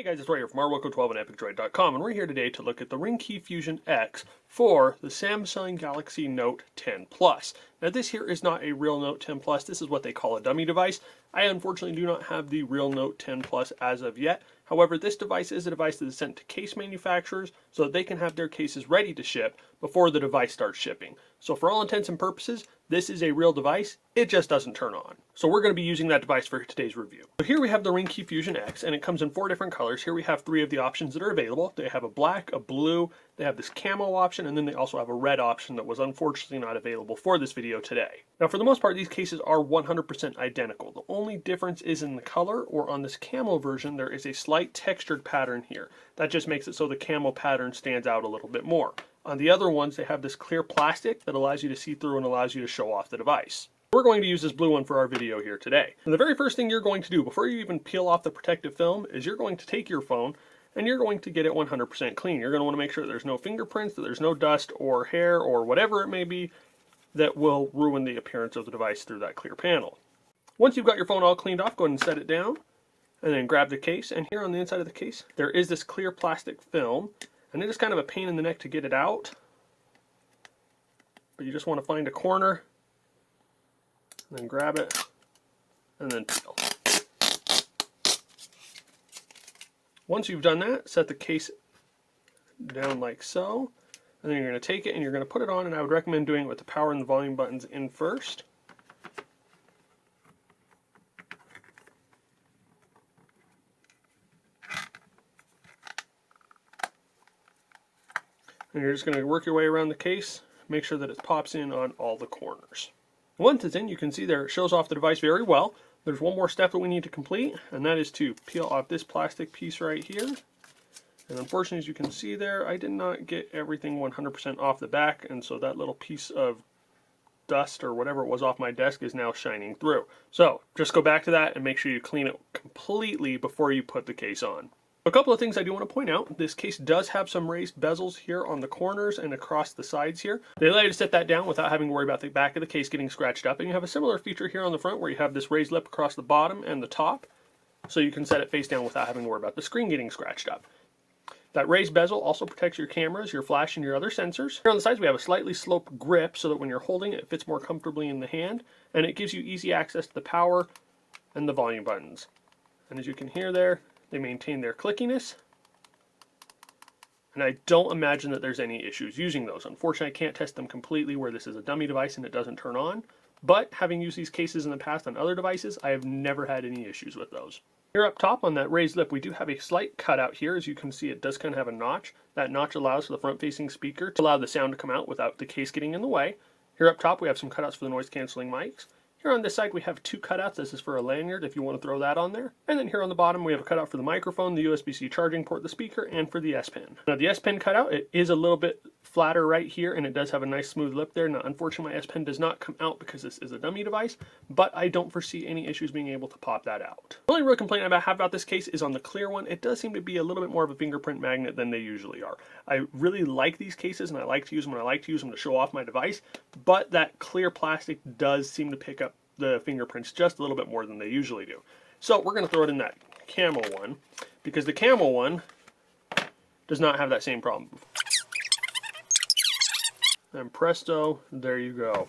Guys, it's Roy here from rwilco12 and epicdroid.com, and we're here today to look at the Ringke Fusion X for the Samsung Galaxy Note 10 Plus. Now this here is not a real Note 10 Plus, this is what they call a dummy device. I unfortunately do not have the real Note 10 Plus as of yet. However, this device is a device that is sent to case manufacturers so that they can have their cases ready to ship before the device starts shipping. So for all intents and purposes, this is a real device, it just doesn't turn on. So we're going to be using that device for today's review. So here we have the Ringke Fusion X, and it comes in 4 different colors. Here we have 3 of the options that are available. They have a black, a blue, they have this camo option, and then they also have a red option that was unfortunately not available for this video today. Now for the most part, these cases are 100% identical. The only difference is in the color, or on this camo version, there is a slight textured pattern here. That just makes it so the camo pattern stands out a little bit more. On the other ones, they have this clear plastic that allows you to see through and allows you to show off the device. We're going to use this blue one for our video here today. And the very first thing you're going to do before you even peel off the protective film is you're going to take your phone and you're going to get it 100% clean. You're going to want to make sure that there's no fingerprints, that there's no dust or hair or whatever it may be that will ruin the appearance of the device through that clear panel. Once you've got your phone all cleaned off, go ahead and set it down and then grab the case. And here on the inside of the case, there is this clear plastic film. And it is kind of a pain in the neck to get it out, but you just want to find a corner, and then grab it, and then peel. Once you've done that, set the case down like so, and then you're going to take it and you're going to put it on, and I would recommend doing it with the power and the volume buttons in first. And you're just going to work your way around the case, make sure that it pops in on all the corners. Once it's in, you can see there it shows off the device very well. There's one more step that we need to complete, and that is to peel off this plastic piece right here. And unfortunately, as you can see there, I did not get everything 100% off the back, and so that little piece of dust or whatever it was off my desk is now shining through. So just go back to that and make sure you clean it completely before you put the case on. A couple of things I do want to point out. This case does have some raised bezels here on the corners and across the sides here. They allow you to set that down without having to worry about the back of the case getting scratched up. And you have a similar feature here on the front where you have this raised lip across the bottom and the top, so you can set it face down without having to worry about the screen getting scratched up. That raised bezel also protects your cameras, your flash, and your other sensors. Here on the sides we have a slightly sloped grip so that when you're holding it, it fits more comfortably in the hand, and it gives you easy access to the power and the volume buttons. And as you can hear there, they maintain their clickiness, and I don't imagine that there's any issues using those. Unfortunately, I can't test them completely where this is a dummy device and it doesn't turn on, but having used these cases in the past on other devices, I have never had any issues with those. Here up top on that raised lip, we do have a slight cutout here. As you can see, it does kind of have a notch. That notch allows for the front-facing speaker to allow the sound to come out without the case getting in the way. Here up top, we have some cutouts for the noise-canceling mics. Here on this side we have 2 cutouts. This is for a lanyard if you want to throw that on there. And then here on the bottom we have a cutout for the microphone, the USB-C charging port, the speaker, and for the S Pen. Now the S Pen cutout, it is a little bit flatter right here and it does have a nice smooth lip there. Now unfortunately my S Pen does not come out because this is a dummy device, but I don't foresee any issues being able to pop that out. The only real complaint I have about this case is on the clear one. It does seem to be a little bit more of a fingerprint magnet than they usually are. I really like these cases and I like to use them when I like to use them to show off my device, but that clear plastic does seem to pick up the fingerprints just a little bit more than they usually do. So we're going to throw it in that camo one, because the camo one does not have that same problem. And presto, there you go.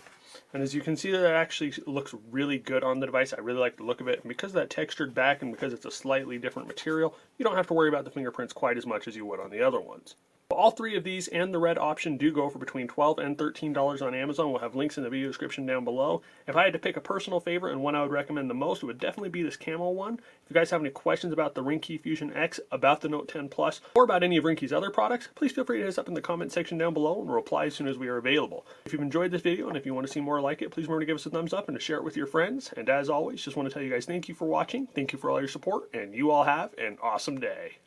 And as you can see, that actually looks really good on the device. I really like the look of it. And because of that textured back and because it's a slightly different material, you don't have to worry about the fingerprints quite as much as you would on the other ones. All 3 of these and the red option do go for between $12 and $13 on Amazon. We'll have links in the video description down below. If I had to pick a personal favorite and one I would recommend the most, it would definitely be this camo one. If you guys have any questions about the Ringke Fusion X, about the Note 10 Plus, or about any of Ringke's other products, please feel free to hit us up in the comment section down below and we'll reply as soon as we are available. If you've enjoyed this video and if you want to see more like it, please remember to give us a thumbs up and to share it with your friends. And as always, just want to tell you guys thank you for watching, thank you for all your support, and you all have an awesome day.